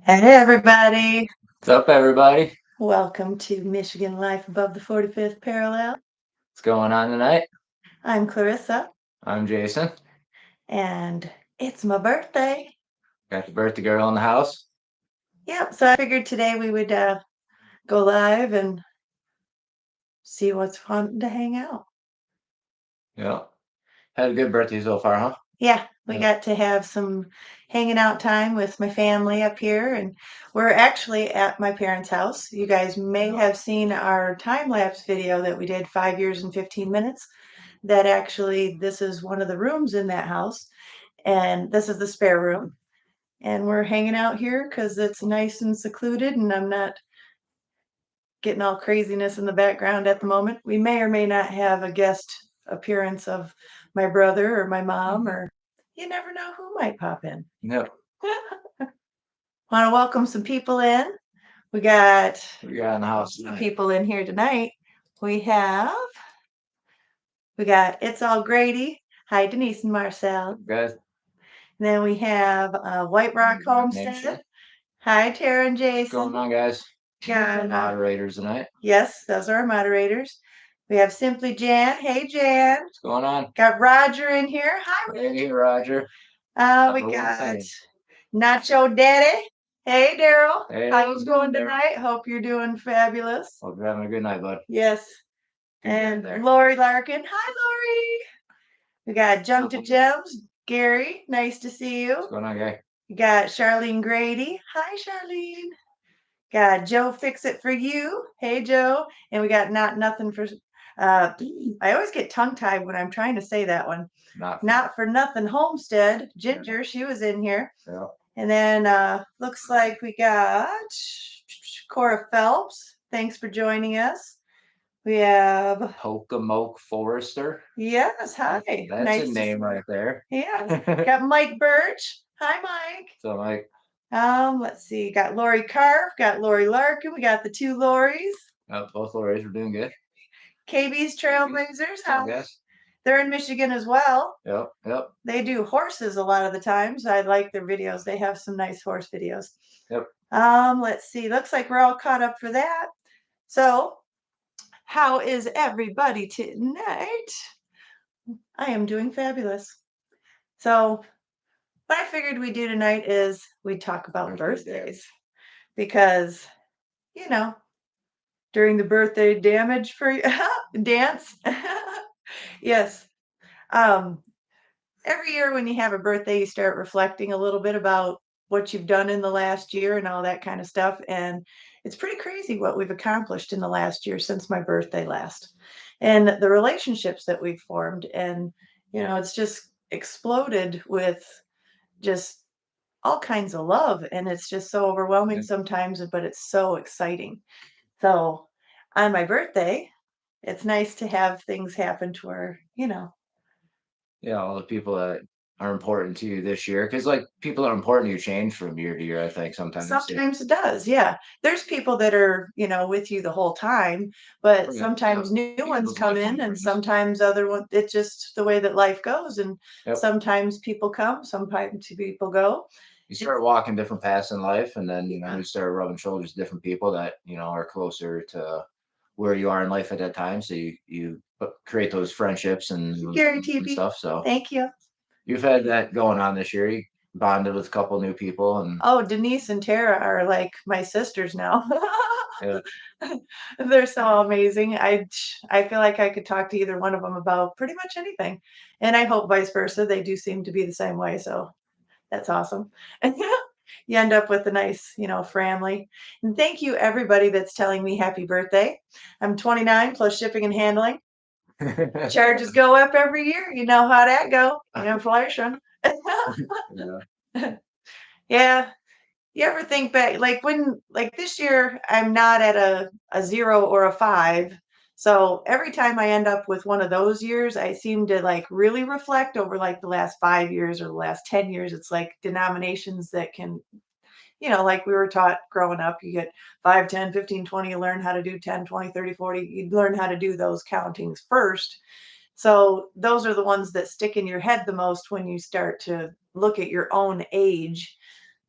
Hey everybody, What's up, everybody? welcome to Michigan Life Above the 45th Parallel. What's going on tonight? I'm Clarissa I'm Jason. and it's my birthday. Got the birthday girl in the house. Yep, so I figured today we would go live and see what's fun to hang out. Yeah. Had a good birthday so far, huh? Yeah, we Yeah. got to have some hanging out time with my family up here, and we're actually at my parents' house. You guys may have seen our time lapse video that we did 5 years and 15 minutes. That actually, this is one of the rooms in that house, and this is the spare room. And we're hanging out here because it's nice and secluded, and I'm not getting all craziness in the background at the moment. We may or may not have a guest appearance of my brother or my mom, or you never know who might pop in. Yep. Want to welcome some people in. We got We got in the house some tonight. people in here tonight. We got It's All Grady. Hi, Denise and Marcel. Guys, Then we have White Rock Homestead. Hi, Tara and what's going Jason. on, guys? Got Moderators tonight. Yes, those are our moderators. We have Simply Jan. Hey, Jan. What's going on? Got Roger in here. Hi. Hey, Roger. We Number one got fan. Nacho Daddy. Hey, Daryl. Hey, How's it going Daryl. tonight? Hope you're doing fabulous. Hope you're having a good night, bud. Yes. Good And there. Lori Larkin. Hi, Lori. We got Jump to Gems. Gary, nice to see you. What's going on, guy? We got Charlene Grady. Hi, Charlene. Got Joe Fix It For You. Hey, Joe. And we got Not Nothing for. I always get tongue tied when I'm trying to say that one. Not for Nothing Homestead. Ginger, she was in here. Yeah. And then looks like we got Cora Phelps. Thanks for joining us. We have Pokemoke Forester. Yes, hi. That's Nice a name right there. Yeah. Got Mike Birch. Hi, Mike. So, Mike. Let's see. Got Lori Carf, got Lori Larkin. We got the two Loris. Both Loris are doing good. KB's Trailblazers. I guess. They're in Michigan as well. Yep. They do horses a lot of the times. I like their videos. They have some nice horse videos. Yep. Let's see. Looks like we're all caught up for that. So, how is everybody tonight? I am doing fabulous. So, what I figured we'd do tonight is we'd talk about birthdays because, you know, during the birthday damage for dance, yes. Every year when you have a birthday, you start reflecting a little bit about what you've done in the last year and all that kind of stuff. And it's pretty crazy what we've accomplished in the last year since my birthday last, and the relationships that we've formed. And, it's just exploded with just all kinds of love, and it's just so overwhelming sometimes, but it's so exciting. So on my birthday, it's nice to have things happen to where. Yeah, all the people that are important to you this year, because like people that are important to you change from year to year. I think sometimes. Sometimes it does, yeah. There's people that are, with you the whole time, but Yeah, sometimes new ones come in, and sometimes other ones. It's just the way that life goes, and sometimes people come, sometimes people go. You start walking different paths in life, and then you start rubbing shoulders with different people that are closer to where you are in life at that time. So you create those friendships and stuff. So Thank you. You've had that going on this year. You bonded with a couple new people, and Oh, Denise and Tara are like my sisters now. yeah, They're so amazing. I feel like I could talk to either one of them about pretty much anything, and I hope vice versa. They do seem to be the same way, so that's awesome. And you end up with a nice, family. And thank you everybody that's telling me happy birthday. I'm 29 plus shipping and handling. Charges go up every year. You know how that go. Inflation. yeah. Yeah. You ever think back, like this year, I'm not at a 0 or a 5. So every time I end up with one of those years, I seem to like really reflect over like the last 5 years or the last 10 years. It's like denominations that can, like we were taught growing up, you get 5, 10, 15, 20, you learn how to do 10, 20, 30, 40. You learn how to do those countings first. So those are the ones that stick in your head the most when you start to look at your own age.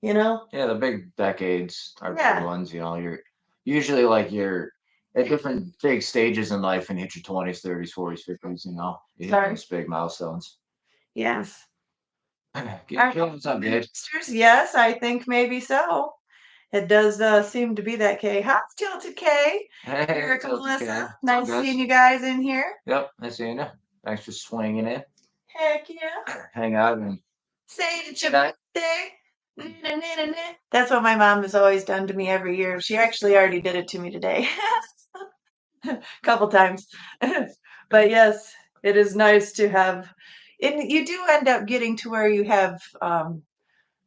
you know? Yeah, the big decades are big Yeah. ones, you know, you're usually like you're at different big stages in life and hit your 20s, 30s, 40s, 50s, you know. You hit Sorry. those big milestones. Yes. Get feeling some good. Sisters, yes, I think maybe so. It does seem to be that K. Hot tilted K. Hey, Here, it's okay. Clarissa. Nice seeing Yes. you guys in here. Yep, I seen you. Thanks for swinging in. Heck yeah. Hang out and Say it's your that. birthday. Na-na-na-na-na. That's what my mom has always done to me every year. She actually already did it to me today. A couple times. But yes, it is nice to have, and you do end up getting to where you have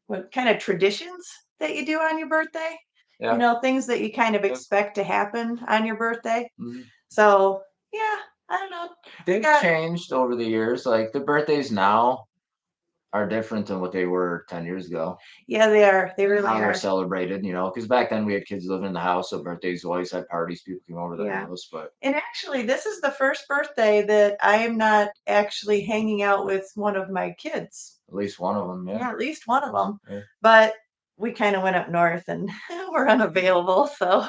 what kind of traditions that you do on your birthday. You Yeah. know, things that you kind of Yep. expect to happen on your birthday. Mhm. So yeah, I don't know. I They've got changed over the years. Like the birthdays now are different than what they were 10 years ago. yeah, they are. They really How they're are. celebrated, you know, because back then we had kids living in the house, so birthdays always had parties, people came over to the Yeah. house, but And actually, this is the first birthday that I am not actually hanging out with one of my kids. at least one of them, yeah. Yeah, at least one of them. Yeah. But we kind of went up north and we're unavailable. So,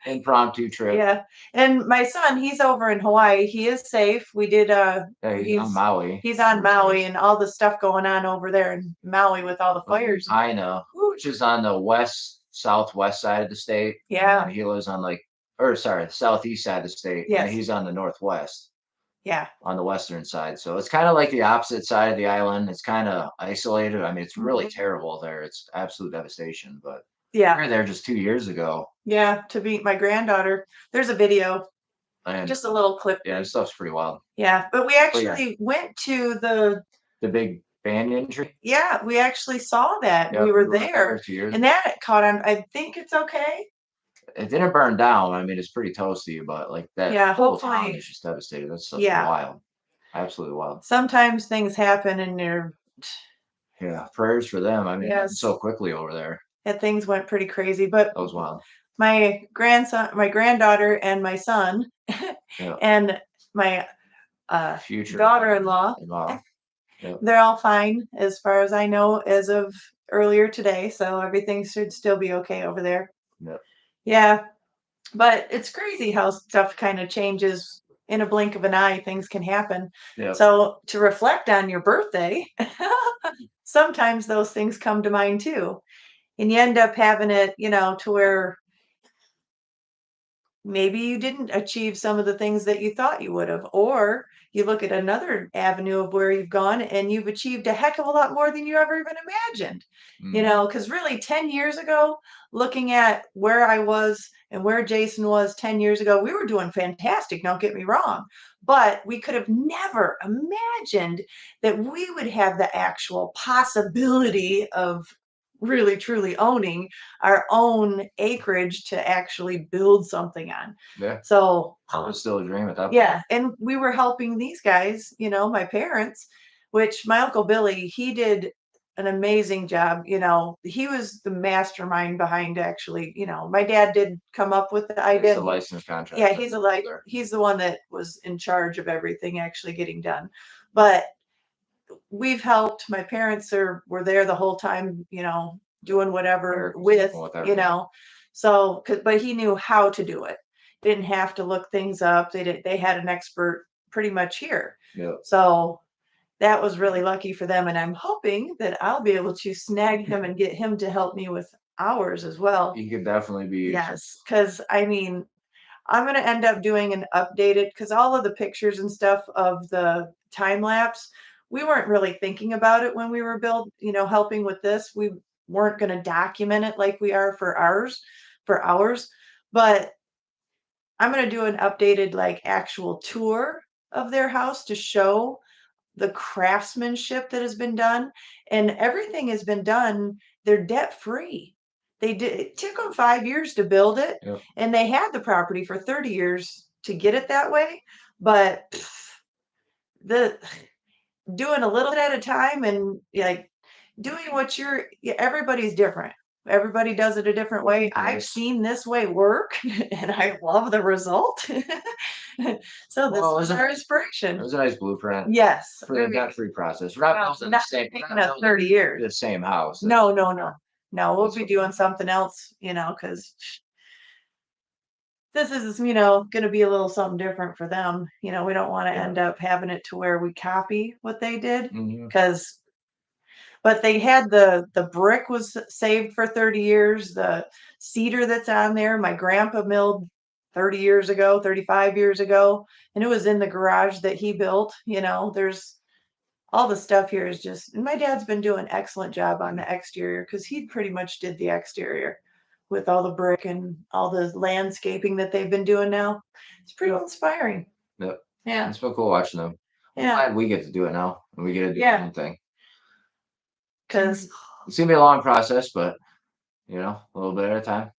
Impromptu trip. yeah. And my son, he's over in Hawaii. He is safe. We did, Yeah, he's on Maui. he's on Maui and all the stuff going on over there in Maui with all the fires. I know, which is on the southwest side of the state. Yeah. And he lives on like, or sorry, the southeast side of the state, and Yes. he's on the northwest, Yeah. on the western side. So it's kind of like the opposite side of the island. It's kind of isolated. I mean, it's really Mhm. terrible there. It's absolute devastation. But Yeah. we were there just 2 years ago, Yeah. To meet my granddaughter. There's a video, and just a little clip. yeah, this stuff's pretty wild. Yeah. But we But yeah, actually went to the big banyan tree. yeah, we actually saw that. Yeah, We were we went there there. 2 years And ago. that caught on. I think it's okay. It didn't burn down. I mean, it's pretty toasty, but like that Yeah, whole town hopefully. is just devastated. That stuff's Yeah. wild. Absolutely wild. Sometimes things happen and they're Yeah. Prayers for them. I mean, it happened yes, so quickly over there. that things went pretty crazy. But That was wild. my grandson, my granddaughter, and my son, Yeah. and my Future daughter-in-law, mom. Yep. they're all fine as far as I know as of earlier today. So everything should still be okay over there. Yep. Yeah. But it's crazy how stuff kind of changes in a blink of an eye, things can happen. Yep. So to reflect on your birthday, sometimes those things come to mind too. And you end up having it, you know, to where maybe you didn't achieve some of the things that you thought you would have. Or you look at another avenue of where you've gone and you've achieved a heck of a lot more than you ever even imagined. You Mm. know, because really 10 years ago, looking at where I was and where Jason was 10 years ago, we were doing fantastic. Don't get me wrong. But we could have never imagined that we would have the actual possibility of really truly owning our own acreage to actually build something on. Yeah. So, It was still a dream at that point. yeah, and we were helping these guys, you know, my parents, which my Uncle Billy, he did an amazing job. You know, he was the mastermind behind actually, you know, my dad did come up with the He's idea. a licensed contractor. Yeah, he's the one that was in charge of everything actually getting done. But we've helped. My parents were there the whole time, you know, doing whatever Eric was with, helping with you everything. know. So, but he knew how to do it. Didn't have to look things up. They had an expert pretty much here. Yep. So that was really lucky for them. And I'm hoping that I'll be able to snag him and get him to help me with ours as well. He could definitely be useful. Yes, because I mean, I'm going to end up doing an updated because all of the pictures and stuff of the time lapse, we weren't really thinking about it when we were you know, helping with this. We weren't going to document it like we are for ours. But I'm going to do an updated, like, actual tour of their house to show the craftsmanship that has been done. And everything has been done, they're debt free. It took them 5 years to build it, Yep. and they had the property for 30 years to get it that way. But the doing a little bit at a time and like doing what everybody's different. everybody does it a different way. I've Yes. seen this way work and I love the result. So this Well, is our it inspiration. was a nice blueprint Yes. for the I mean, debt-free process. We're not well, building the not same, we're taking not us building 30 years. the same house. No, no, no. No, we'll That's be what- doing something else, because this is, going to be a little something different for them. We don't want to Yeah. end up having it to where we copy what they did, Mhm. because but they had the brick was saved for 30 years. The cedar that's on there, my grandpa milled 30 years ago, 35 years ago, and it was in the garage that he built. There's all the stuff here is just, and my dad's been doing an excellent job on the exterior because he pretty much did the exterior with all the brick and all the landscaping that they've been doing now. It's pretty Yep. inspiring. Yep. Yeah. It's been cool watching them. I'm Yeah. glad we get to do it now, and we get to do Yeah. our own thing. Because, It's gonna be a long process, but a little bit at a time,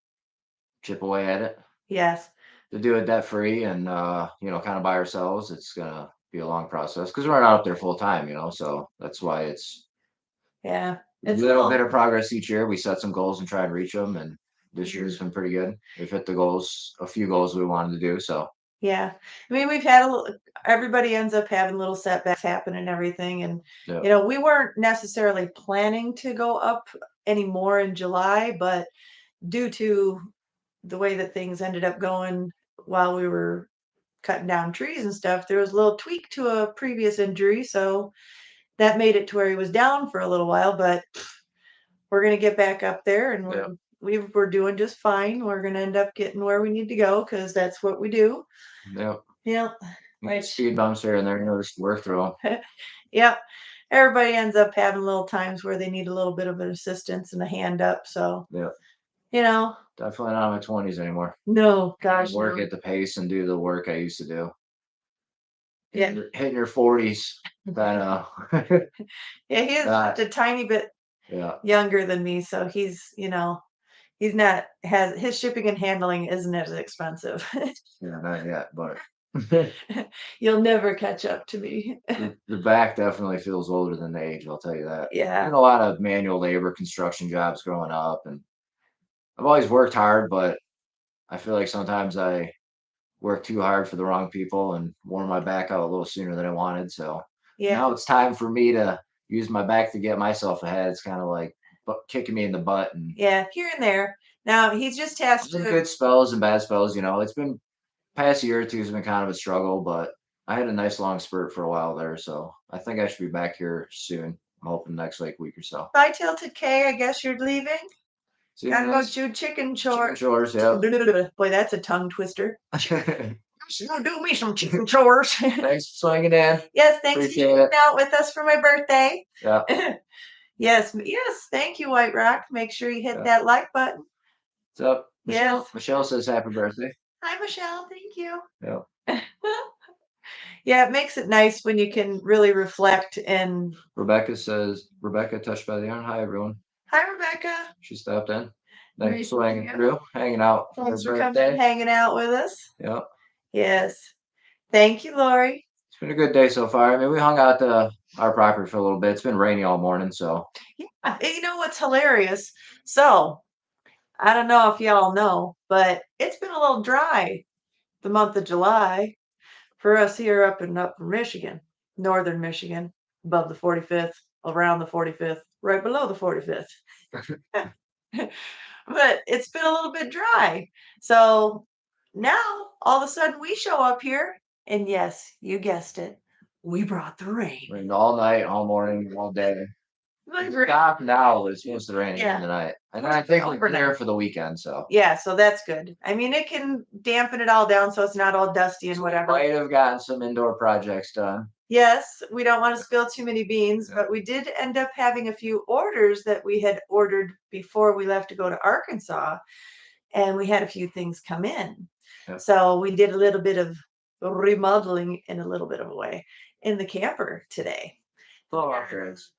chip away at it. yes. To do it debt free and kind of by ourselves, it's gonna be a long process because we're not up there full time, so that's why it's Yeah. a It's a little little, bit of progress each year. We set some goals and try and reach them, and this year's been pretty good. We've hit the goals, a few goals we wanted to do. So yeah. I mean, we've had a little, everybody ends up having little setbacks happen and everything. And, yeah, we weren't necessarily planning to go up anymore in July, but due to the way that things ended up going while we were cutting down trees and stuff, there was a little tweak to a previous injury. So that made it to where he was down for a little while, but we're going to get back up there and yeah, we're doing just fine. We're going to end up getting where we need to go because that's what we do. yeah. Yeah. Like speed bumps here and there, just work through them. Yep. Everybody ends up having little times where they need a little bit of an assistance and a hand up. So, Yeah, you know, definitely not in my 20s anymore. no, Can't gosh, work no. at the pace and do the work I used to do. Yeah. Hitting your 40s, kind of. Yeah, he is just a tiny bit Yeah, younger than me. So he's not, has his shipping and handling isn't as expensive. yeah, not yet, but You'll never catch up to me. the back definitely feels older than the age. I'll tell you that. Yeah. Did a lot of manual labor, construction jobs growing up, and I've always worked hard, but I feel like sometimes I work too hard for the wrong people and wore my back out a little sooner than I wanted. So Yeah. now it's time for me to use my back to get myself ahead. It's kind of like kicking me in the butt, and Yeah. Here and there. Now he just has some to. good spells and bad spells. It's been past year or two has been kind of a struggle, but I had a nice long spurt for a while there. So I think I should be back here soon. I'm hoping next week or so. Bye, Tilted K. I guess you're leaving. See you Gotta go guys. do chicken Chicken chores. chores, yeah. Boy, that's a tongue twister. Go do me some chicken chores. Thanks for swinging in. Yes, thanks Appreciate for hanging it. out with us for my birthday. Yeah. Yes, yes. Thank you, White Rock. Make sure you hit Yeah. that like button. What's up? Michelle? Yes. Michelle says happy birthday. Hi, Michelle. Thank you. Yeah. Yeah, it makes it nice when you can really reflect and. Rebecca says, Rebecca touched by the arm. Hi, everyone. Hi, Rebecca. She stopped in. Thanks Nice for swinging meeting you. through, hanging out for her Thanks for coming birthday. and hanging out with us. Yep. Yes. Thank you, Lori. It's been a good day so far. I mean, we hung out to our property for a little bit. It's been rainy all morning, so Yeah, you know what's hilarious? So, I don't know if y'all know, but it's been a little dry the month of July for us here up in Michigan, northern Michigan, above the 45th, around the 45th, right below the 45th. But it's been a little bit dry. So now all of a sudden we show up here, and yes, you guessed it, we brought the rain. rained all night, all morning, all day. Like, Stop now. It's supposed to rain Yeah. again tonight. And then I think we're Overnight. clear for the weekend, so. Yeah, so that's good. I mean, it can dampen it all down so it's not all dusty and So whatever. we might have gotten some indoor projects done. Yes, we don't want to spill too many beans, Yeah. but we did end up having a few orders that we had ordered before we left to go to Arkansas, and we had a few things come in. Yeah. So we did a little bit of remodeling in a little bit of a way in the camper today. Blow off drags.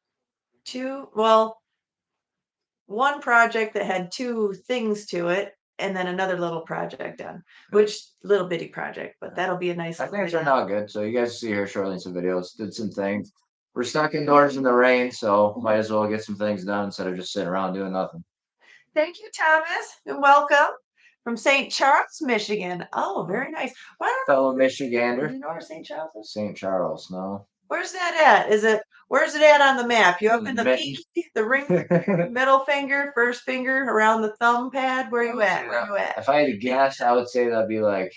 One project that had two things to it, and then another little project done, which little bitty project, but that'll be a nice. I think it turned out good. So you guys see here shortly in some videos. Did some things. We're stuck indoors in the rain, so might as well get some things done instead of just sitting around doing nothing. Thank you, Thomas, and welcome from St. Charles, Michigan. Oh, very nice. Why don't Fellow do Michigander. you know where St. Charles is? St. Charles, no. Where's that at? Where's it at on the map? You up in the Mitten. pinky, the ring finger, middle finger, first finger, around the thumb pad? Where you at? Where you at? If I had to guess, I would say that'd be like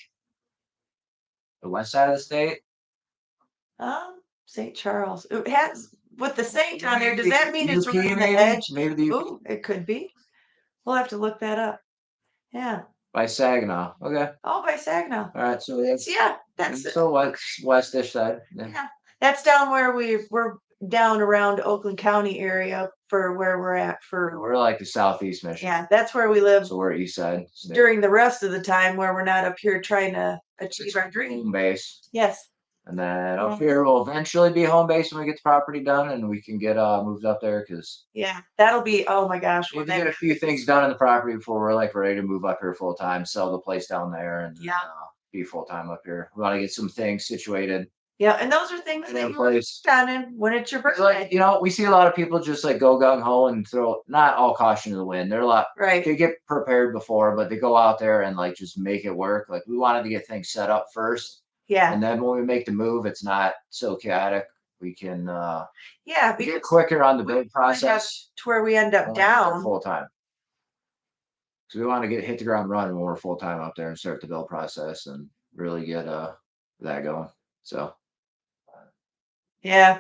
the west side of the state. St. Charles. It has with the Saint on there. Does that mean it's UP, right on the maybe? edge? Maybe the UP. Ooh, it could be. We'll have to look that up. Yeah. By Saginaw. Okay. Oh, by Saginaw. All right. So that's Yeah, that's so westish side. Yeah. yeah. That's down where we're down around Oakland County area for where we're at for We're like the southeast Michigan. yeah, that's where we live So we're east side. during the rest of the time where we're not up here trying to achieve our dream. Home base. Yes. And then up here will eventually be home base when we get the property done and we can get moved up there because Yeah, that'll be oh my gosh. we need to get a few things done in the property before we're like ready to move up here full time, sell the place down there and yeah. Be full time up here. We want to get some things situated. Yeah, and those are things that you place. done when it's your birthday. Like, you know, we see a lot of people just like go gung ho and throw not all caution to the wind. They're a lot right. They get prepared before, but they go out there and like just make it work. Like we wanted to get things set up first. Yeah. And then when we make the move, it's not so chaotic. We can yeah, we get quicker on the build process to where we end up down full time. So we want to hit the ground running when we're full time up there and start the build process and really get that going. So yeah.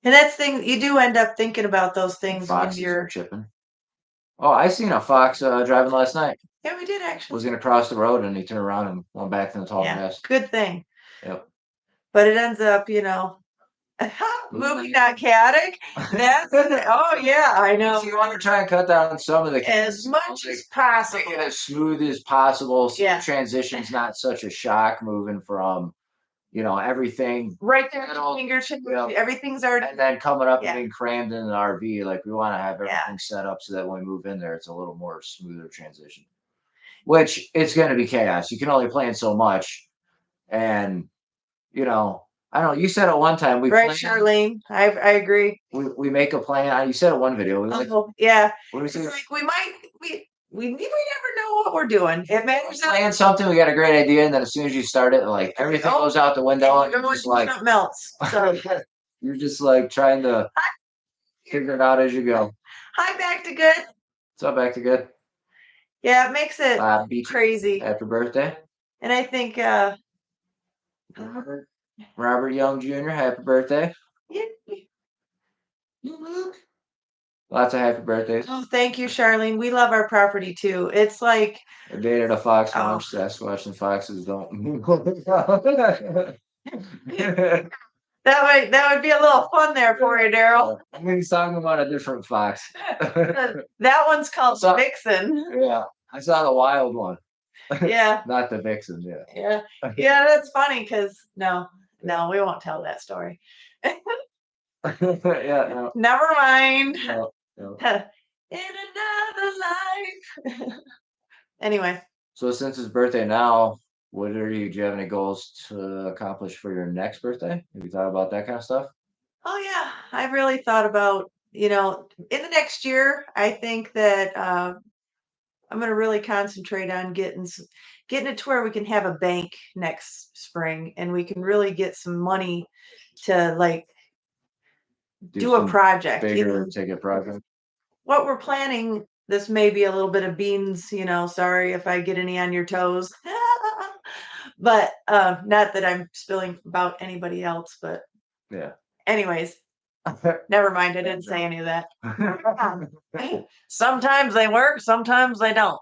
And that's thing you do end up thinking about those things when you're chipping. Oh, I seen a fox driving last night. Yeah, we did actually. Was gonna cross the road and he turned around and went back to the tall grass. Good thing. Yep. But it ends up, moving not chaotic. That's oh yeah, I know. So you want to try and cut down some of the as much as possible. Make it as smooth as possible. So the transition's not such a shock moving from everything right there at the fingertip. Everything's already and then coming up and being crammed in an RV. Like we want to have everything set up so that when we move in there, it's a little more smoother transition. Which it's going to be chaos. You can only plan so much, and I don't know. You said it one time. Charlene. I agree. We make a plan. You said it one video. Yeah. What do we say? Like we never know what we're doing. It matters. Plan something. We got a great idea, and then as soon as you start it, like everything goes out the window, and you're just like melts. So you're just like trying to figure it out as you go. Hi, back to good. What's up, back to good? Yeah, it makes it crazy. Happy birthday. And I think Robert Young Jr., happy birthday. Yeah. Lots of happy birthdays. Oh, thank you, Charlene. We love our property too. It's like I dated a fox once. Sasquatch and foxes don't. That would be a little fun there for you, Daryl. He's talking about a different fox. That one's called Vixen. Yeah, I saw the wild one. Yeah. Not the Vixen. Yeah. Yeah. Yeah, that's funny because no, we won't tell that story. Yeah. No. Never mind. No. In another life. Anyway. So since it's birthday now, do you have any goals to accomplish for your next birthday? Have you thought about that kind of stuff? Oh yeah, I've really thought about, in the next year, I think that I'm going to really concentrate on getting it to where we can have a bank next spring and we can really get some money to like do a project. Bigger ticket project. What we're planning, this may be a little bit of beans, sorry if I get any on your toes. But not that I'm spilling about anybody else, but yeah. Anyways, never mind. I didn't say any of that. Sometimes they work, sometimes they don't.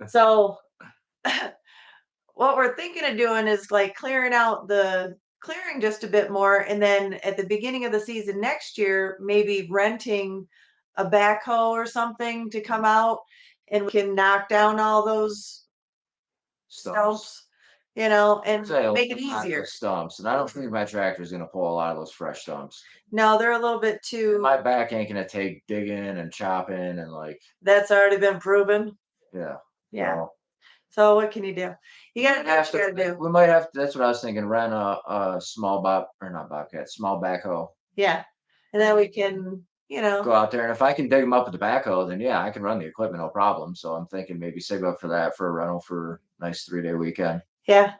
So what we're thinking of doing is like clearing just a bit more. And then at the beginning of the season next year, maybe renting a backhoe or something to come out and we can knock down all those stumps. And make it easier. Stumps, and I don't think my tractor is going to pull a lot of those fresh stumps. No, they're a little bit too. My back ain't going to take digging and chopping and like. That's already been proven. Yeah. Yeah. So what can you do? You got to do what you got to do. We might have to. That's what I was thinking. Rent a small small backhoe. Yeah, and then we can go out there. And if I can dig them up with the backhoe, then yeah, I can run the equipment, no problem. So I'm thinking maybe save up for that for a rental for a nice 3-day weekend. Yeah.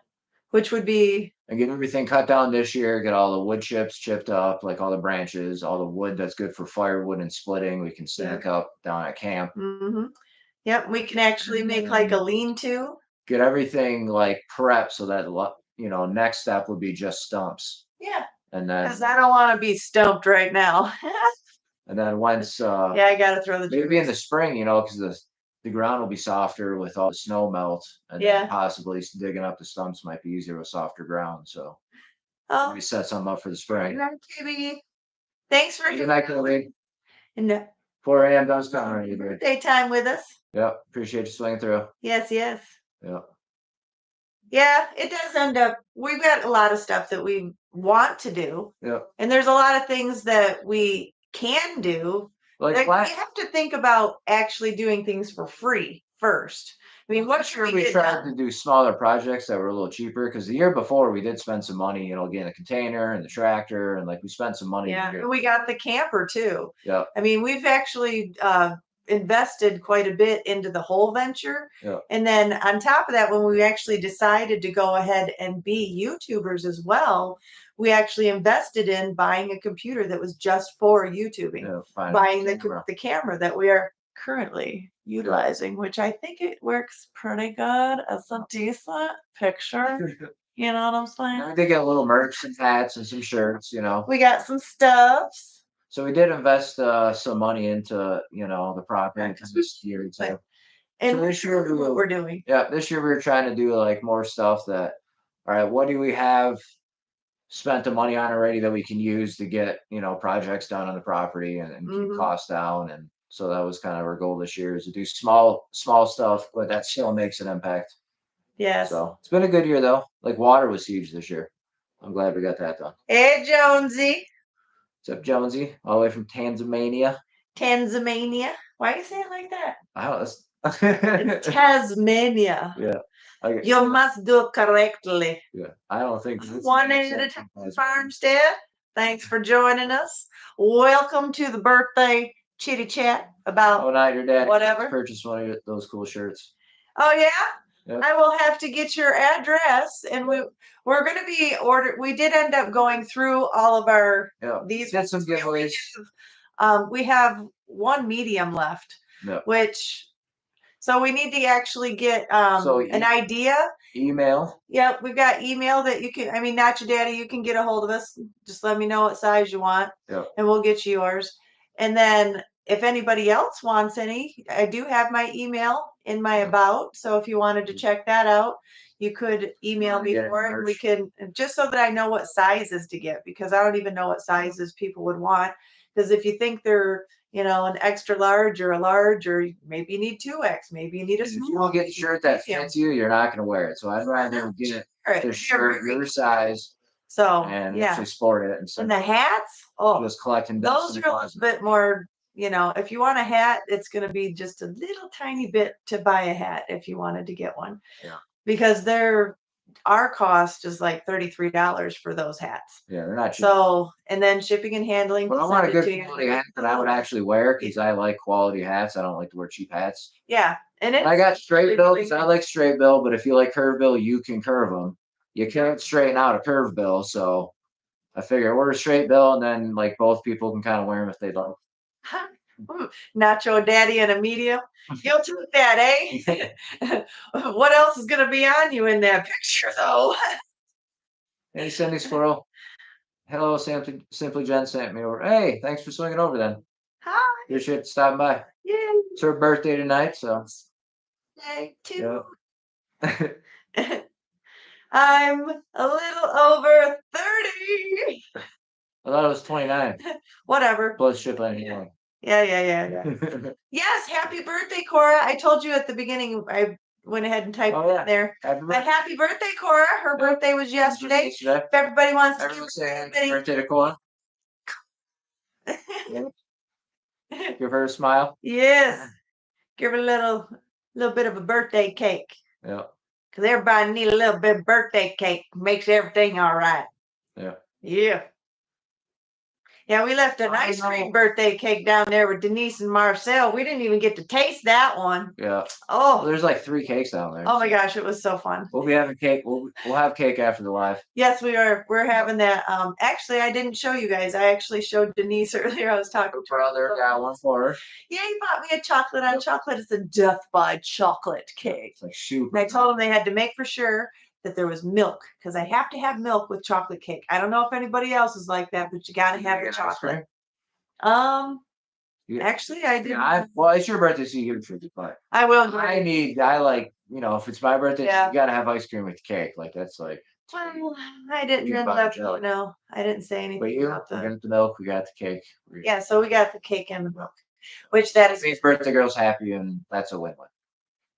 Which would be, And get everything cut down this year, get all the wood chips chipped up, like all the branches, all the wood that's good for firewood and splitting. We can stack up down at camp. Yep, we can actually make like a lean-to. Get everything like prepped so that next step would be just stumps. Yeah. And then Because I don't want to be stumped right now. and then once yeah, I gotta throw the maybe in the spring, because the ground will be softer with all the snow melt, and then possibly digging up the stumps might be easier with softer ground. So maybe set something up for the spring. Maybe. Thanks for good night, Colleen. And 4 a.m. does come already. Birthday time with us. Yep, appreciate you swinging through. Yes, yes. Yep. Yeah, it does end up. We've got a lot of stuff that we want to do. Yep. And there's a lot of things that we can do. Like you have to think about actually doing things for free first. I mean, what should we tried to do smaller projects that were a little cheaper because the year before we did spend some money, getting a container and the tractor, and like we spent some money. Yeah, and we got the camper too. Yeah. I mean, we've actually invested quite a bit into the whole venture. Yeah. And then on top of that, when we actually decided to go ahead and be YouTubers as well, we actually invested in buying a computer that was just for YouTubing. Yeah, buying the camera that we are currently utilizing, which I think it works pretty good. It's a decent picture. You know what I'm saying? I did get a little merch, some hats and some shirts, We got some stuffs. So we did invest some money into, the property this year too. And so this year what we're doing. Yeah, this year we were trying to do like more stuff that, all right, what do we have spent the money on already that we can use to get, projects done on the property and keep costs down. And so that was kind of our goal this year, is to do small stuff, but that still makes an impact. Yes. So it's been a good year though. Like water was huge this year. I'm glad we got that done. Hey, Jonesy. What's up, Jonesy? All the way from Tanzania. Tanzania. Why do you say it like that? I don't know. It's Tasmania. Yeah. You must do it correctly. Yeah. I don't think. One at a time, Farmstead. Thanks for joining us. Welcome to the birthday chitty chat about your dad whatever. Purchased one of those cool shirts. Oh yeah? Yep. I will have to get your address, and we're going to be we did end up going through all of our these. Did some giveaways. We have one medium left, which so we need to actually get an idea. Email. Yep, we've got email that you can. I mean, not your daddy. You can get a hold of us. Just let me know what size you want, and we'll get you yours. And then if anybody else wants any, I do have my email in my about. So if you wanted to check that out, you could email me for it. And we can, just so that I know what sizes to get, because I don't even know what sizes people would want. Because if you think they're, an extra large or a large, or maybe you need 2X, maybe you need a small. If you don't get a shirt that fits you, you're not going to wear it. So I'd rather get the shirt your size. So and actually sport it. And the hats, just collecting those are a little bit more. If you want a hat, it's going to be just a little tiny bit to buy a hat if you wanted to get one. Yeah. Because our cost is like $33 for those hats. Yeah, they're not cheap. So, and then shipping and handling. But I want a good quality hat that I would actually wear, because I like quality hats. I don't like to wear cheap hats. Yeah. And I got straight bill because I like straight bill, but if you like curve bill, you can curve them. You can't straighten out a curve bill, so I figure order a straight bill, and then like both people can kind of wear them if they'd like. Nacho Daddy and a medium. You'll take that, eh? What else is gonna be on you in that picture, though? Hey, Cindy Squirrel. Hello, Simply Jen sent me over. Hey, thanks for swinging over then. Hi. Appreciate stopping by. Yay. It's her birthday tonight, so. Yay, too. Yep. I'm a little over 30. I thought it was 29. Whatever. Plus shipping. Yeah. Yes, happy birthday, Cora. I told you at the beginning, I went ahead and typed it there. Happy birthday, Cora. Her birthday was yesterday. If everybody wants to say happy birthday to Cora. Give her a smile. Yes. Give her a little bit of a birthday cake. Yeah. Because everybody need a little bit of birthday cake. Makes everything all right. Yeah. Yeah. Yeah, we left an ice cream birthday cake down there with Denise and Marcel. We didn't even get to taste that one. Yeah. Oh, Well, there's like 3 cakes down there. Oh my gosh, it was so fun. We'll be having cake. We'll have cake after the live. Yes, we are. We're having that. Actually, I didn't show you guys. I actually showed Denise earlier. I was talking to her. Brother got one for her. Yeah, he bought me a chocolate on chocolate. It's a death by chocolate cake. It's like super. And I told him they had to make for sure that there was milk because I have to have milk with chocolate cake. I don't know if anybody else is like that, but you got to have the chocolate. Actually, I didn't. Yeah, well, it's your birthday, so you give it to me. But I will. I like, if it's my birthday, you gotta have ice cream with cake. Like that's like. Well, I didn't end up. No, I didn't say anything. But you got the milk. We got the cake. Yeah, so we got the cake and the milk, which that is. Means birthday girl's happy, and that's a win-win.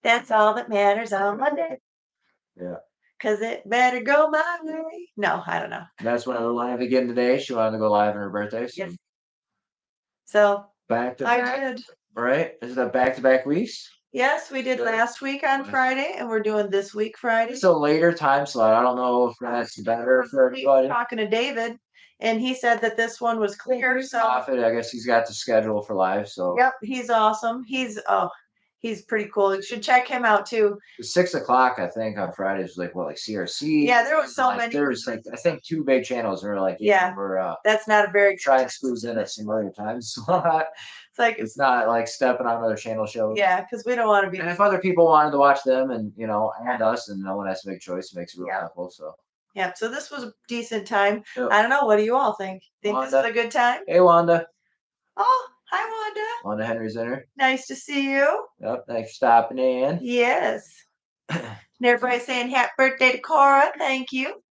That's all that matters on Monday. Yeah. Cause it better go my way. No, I don't know. That's when we're live again today. She wanted to go live on her birthday. So. Yes. So. Back to back. I did. Right? Is it back-to-back weeks? Yes, we did last week on Friday, and we're doing this week Friday. It's a later time slot. I don't know if that's better for everybody. Talking to David, and he said that this one was clear. So I guess he's got the schedule for live. So yep, he's awesome. He's pretty cool. You should check him out too. 6 o'clock, I think, on Fridays, like CRC. Yeah, there was so many. There was I think 2 big channels. And we're like, we're that's not a very trying to squeeze in at some other times. It's like it's not like stepping on other channel shows. Yeah, because we don't want to be. And if other people wanted to watch them, and and us, and no one has to make a choice, it makes it real simple. So. Yeah, so this was a decent time. Yep. I don't know. What do you all think? Think this is a good time? Hey, Wanda. Oh, hi, Wanda. Wanda Henry's in her. Nice to see you. Yep, thanks for stopping in. Yes. And everybody saying happy birthday to Cora. Thank you.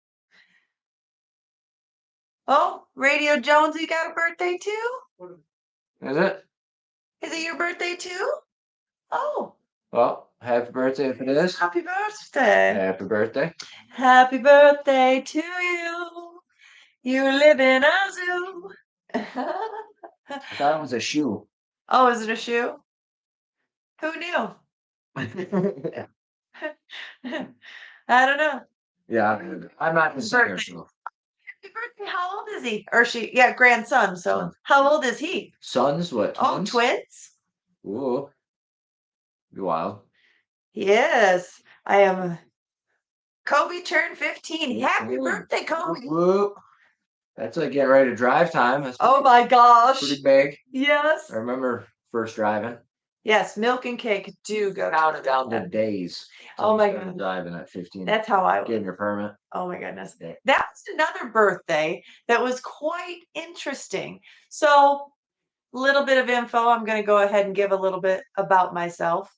Oh, Radio Jonesy got a birthday too? Is it? Is it your birthday too? Oh. Well, happy birthday if it is. Happy birthday. Happy birthday. Happy birthday to you. You live in a zoo. I thought it was a shoe. Oh, is it a shoe? Who knew? I don't know. Yeah, I'm not his singer. Happy birthday. How old is he? Or she? Yeah, grandson. So son. How old is he? Sons? What? Twins? Oh, twins? Ooh. Be wild. Yes. I am. Kobe turned 15. Happy birthday, Kobe. Whoop. That's like getting ready to drive time. That's oh my gosh. Pretty big. Yes. I remember first driving. Yes, milk and cake do go. Counted down to days. Oh my goodness. Driving at 15. That's how I was. Getting your permit. Oh my goodness. That was another birthday that was quite interesting. So, a little bit of info. I'm going to go ahead and give a little bit about myself.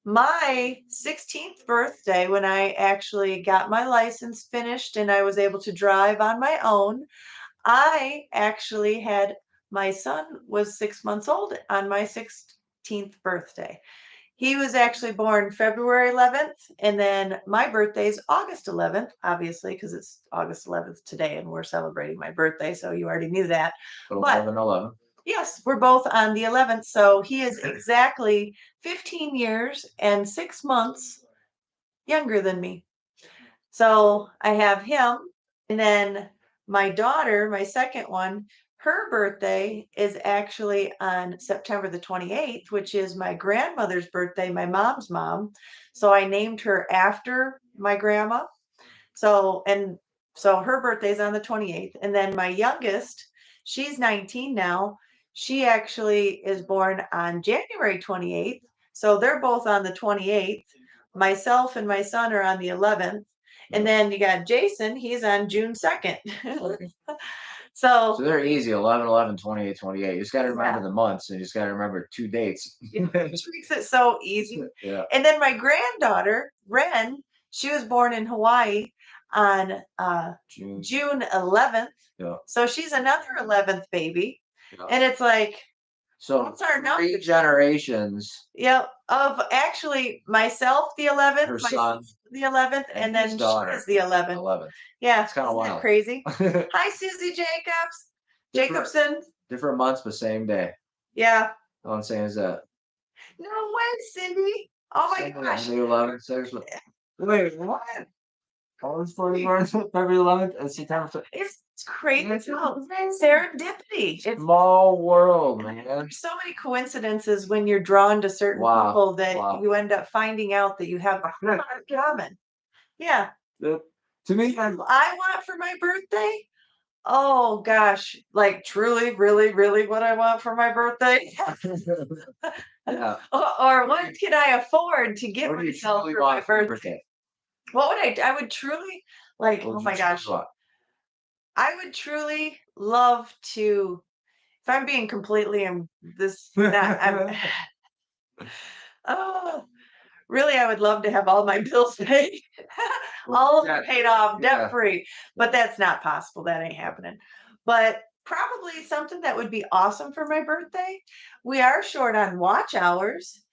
My 16th birthday, when I actually got my license finished and I was able to drive on my own, I actually had my son was 6 months old on my 16th birthday. He was actually born February 11th, and then my birthday is August 11th, obviously, because it's August 11th today, and we're celebrating my birthday, so you already knew that. But 11/11. Yes, we're both on the 11th, so he is exactly 15 years and 6 months younger than me. So I have him, and then my daughter, my second one, her birthday is actually on September the 28th, which is my grandmother's birthday, my mom's mom. So I named her after my grandma. So her birthday's on the 28th. And then my youngest, she's 19 now. She actually is born on January 28th. So they're both on the 28th. Myself and my son are on the 11th. And then you got Jason, he's on June 2nd. So they're easy, 11/11, 28/28. You just got to remember the months, and you just got to remember 2 dates. It makes it so easy. Yeah. And then my granddaughter, Ren, she was born in Hawaii on June 11th. Yeah. So she's another 11th baby. Yeah. And it's like, so what's our number? 3 generations. Yep. Of actually myself, the 11th. Her son. The 11th. And then she is the 11th. 11th. Yeah. It's kind of wild. Crazy. Hi, Susie Jacobson. Different months, but same day. Yeah. All I'm saying is that. No way, Cindy. Oh my gosh. The 11th. Wait, what? February 11th and September. It's It's crazy. It's serendipity. It's Small world, man. there's so many coincidences when you're drawn to certain Wow. people that Wow. you end up finding out that you have a lot in common. Yeah. To me, I want for my birthday. Oh gosh, like truly, really, really what I want for my birthday. yeah. Or what can I afford to get What do you myself truly for my want for your birthday? What would I would truly like, What oh would my you truly gosh. want? I would truly love to, if I'm being completely this not I'm oh, really I would love to have all my bills paid. All of them Yeah, paid off debt yeah. free, but that's not possible. That ain't happening. But probably something that would be awesome for my birthday. We are short on watch hours,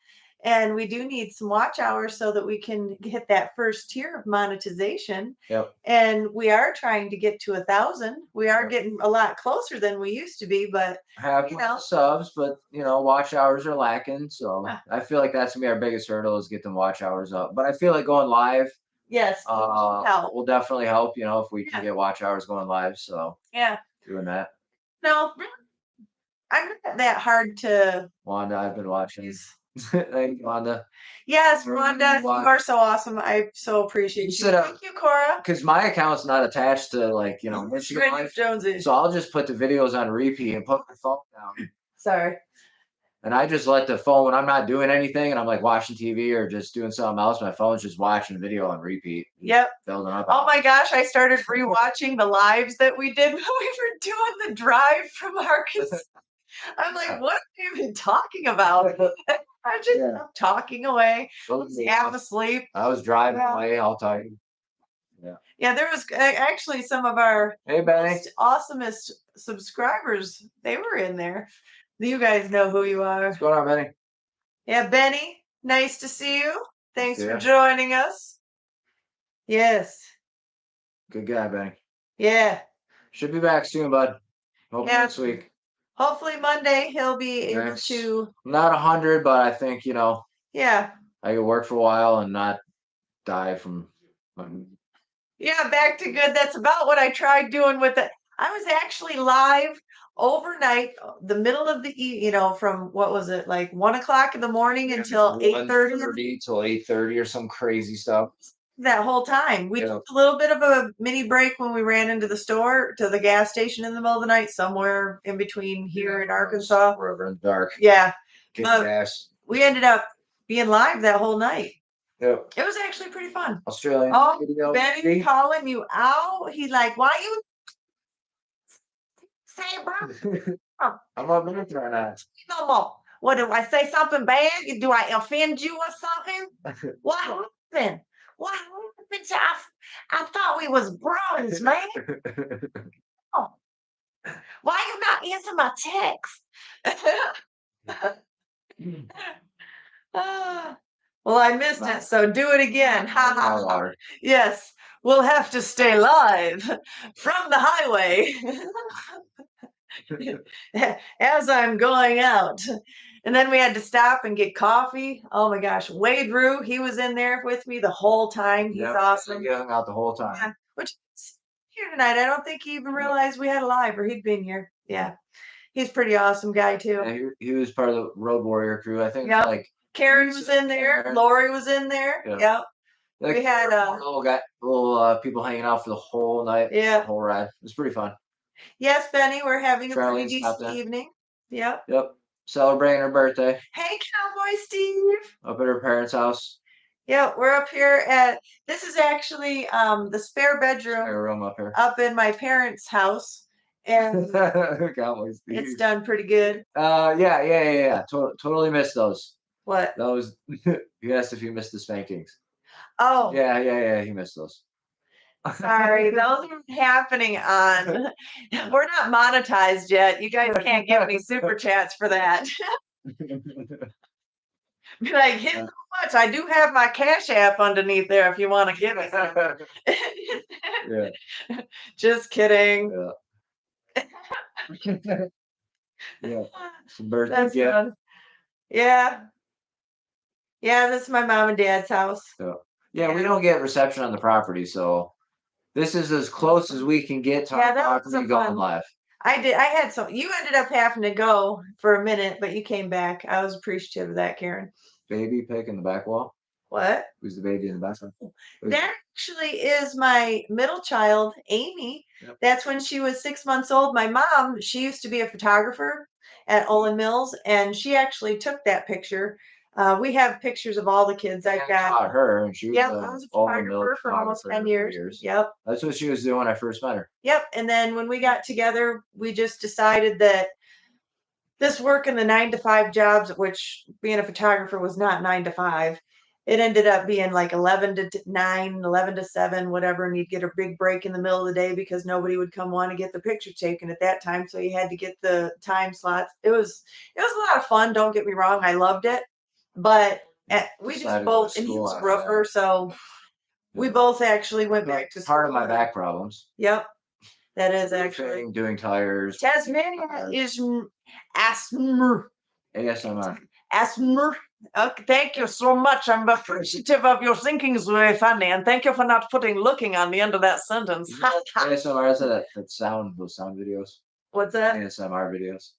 and we do need some watch hours so that we can hit that first tier of monetization. Yep. And we are trying to get to 1,000. We are Yep. getting a lot closer than we used to be, but Have you lots know, of subs, but watch hours are lacking. So ah, I feel like that's gonna be our biggest hurdle is get them watch hours up. But I feel like going live yes, help. will definitely help, if we can Yeah, get watch hours going live. So yeah. doing that. No, really, I'm not that hard to Wanda, I've been watching. use. Thank you, Wanda. Yes, Really Rhonda, you watch. are so awesome. I so appreciate you. Set up Thank you, Cora. because my account's not attached to Michigan Brenda Life. Jonesy. So I'll just put the videos on repeat and put my phone down. Sorry. And I just let the phone when I'm not doing anything and I'm like watching TV or just doing something else. My phone's just watching video on repeat. Yep. Building up. Oh my gosh, I started rewatching the lives that we did when we were doing the drive from Arkansas. I'm like, what have you been talking about? I just talking away. I was half asleep. I was driving away. I'll tell you. Yeah. Yeah, there was actually some of our Hey, Benny. most awesomest subscribers. They were in there. You guys know who you are. What's going on, Benny? Yeah, Benny, nice to see you. Thanks for Yeah. joining us. Yes. Good guy, Benny. Yeah. Should be back soon, bud. Hopefully Yeah. next week. Hopefully Monday he'll be able Next. to. Not 100, but I think Yeah. I could work for a while and not die from. Yeah, back to good. That's about what I tried doing with it. I was actually live overnight, the middle of the from what was it, like 1 o'clock in the morning until 8:30 till 8:30 or some crazy stuff. that whole time. We took a little bit of a mini break when we ran into the store to the gas station in the middle of the night, somewhere in between here in Arkansas. Wherever in the dark. Yeah. Get gas. We ended up being live that whole night. Yep. It was actually pretty fun. Australian. Oh, video. Benny calling you out. He's like, why you say, bro? I'm not minutes right now. No more. What, do I say something bad? Do I offend you or something? What happened? What happened? I thought we was bros, man. Oh, why you not answer my text? Well, I missed it, so do it again. Ha ha. Yes, we'll have to stay live from the highway as I'm going out. And then we had to stop and get coffee. Oh my gosh. Wade Rue, he was in there with me the whole time. He's awesome. He hung out the whole time. Yeah, which here tonight. I don't think he even realized we had a live or he'd been here. Yeah. He's a pretty awesome guy too. Yeah, he was part of the Road Warrior crew. I think like Karen was in there. Lori was in there. Yep. Like, we had little people hanging out for the whole night. Yeah. The whole ride. It was pretty fun. Yes, Benny, we're having a Charlie pretty decent evening. Yep. Yep. Celebrating her birthday. Hey, Cowboy Steve. Up at her parents' house. Yeah, we're up here at, this is actually the spare bedroom room up here. Up in my parents' house. And Cowboy Steve. It's done pretty good. Yeah. Totally missed those. What? That was you asked if you missed the spankings. Oh. Yeah, he missed those. Sorry, those are happening on. We're not monetized yet. You guys can't give me super chats for that. Be like, hit so much. I do have my Cash App underneath there if you want to give it. Yeah. Just kidding. Yeah. Some birthday gift. Yeah. Yeah, this is my mom and dad's house. Yeah, we don't get reception on the property, so This is as close as we can get to Yeah, that was talking some and going fun. live. I did. I had some. You ended up having to go for a minute, but you came back. I was appreciative of that, Karen. Baby pick in the back wall. What? Who's the baby in the back wall? That actually is my middle child, Amy. Yep. That's when she was 6 months old. My mom, she used to be a photographer at Olin Mills, and she actually took that picture. We have pictures of all the kids I've got. Taught her, and she was Yep, I was a photographer for almost 10 years. Yep. That's what she was doing when I first met her. Yep. And then when we got together, we just decided that this work in the 9 to 5 jobs, which being a photographer was not 9 to 5. It ended up being like 11 to 9, 11 to 7, whatever. And you'd get a big break in the middle of the day because nobody would come want to get the picture taken at that time. So you had to get the time slots. It was a lot of fun. Don't get me wrong. I loved it. But we just both, and he was a roofer. So we both actually went back to part of my back problems. Yep. That is actually doing tires. Tasmania is asthma. ASMR. Asthma. Okay, thank you so much. I'm appreciative of your thinking is very funny, and thank you for not putting looking on the end of that sentence. ASMR is that sound, those sound videos. What's that? ASMR videos.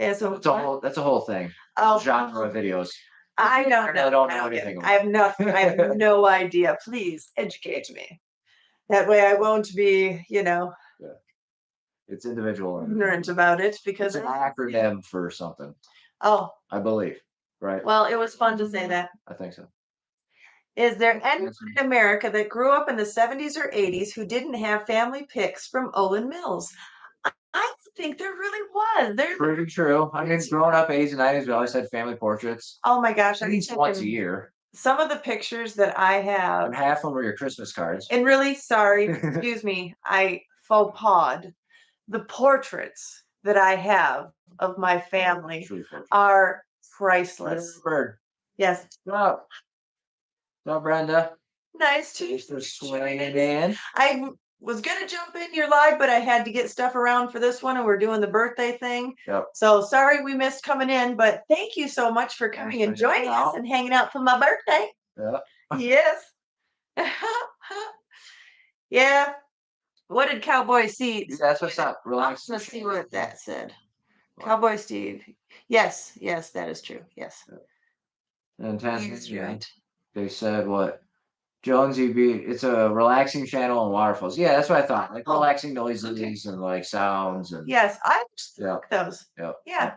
ASMR. That's a whole thing. Oh, genre of videos. I don't know. I don't know anything. I have nothing. I have no idea. Please educate me. That way, I won't be, It's individual. ignorant about it because it's an acronym for something. Oh, I believe. Right. Well, it was fun to say that. I think so. Is there anyone in America that grew up in the 70s or 80s who didn't have family pics from Olin Mills? I think there really was. There's pretty true. I mean, growing up 80s and 90s, we always had family portraits. Oh my gosh. At least once a year. Some of the pictures that I have. And half of them were your Christmas cards. And really, sorry, excuse me, I faux pas. The portraits that I have of my family are priceless. Bird. Yes. No. No, Brenda. Nice to meet you. Swinging in. I was gonna jump in your live, but I had to get stuff around for this one, and we're doing the birthday thing. Yep. So sorry we missed coming in, but thank you so much for coming and joining us and hanging out for my birthday. Yeah. Yes. Yeah. What did Cowboy see? That's what's up. Relax. Let's see what that said. What? Cowboy Steve. Yes, that is true. Yes. And right. They said what? Jonesy it's a relaxing channel and waterfalls. Yeah, that's what I thought. Like relaxing noises and like sounds and yes, I like those. Yeah.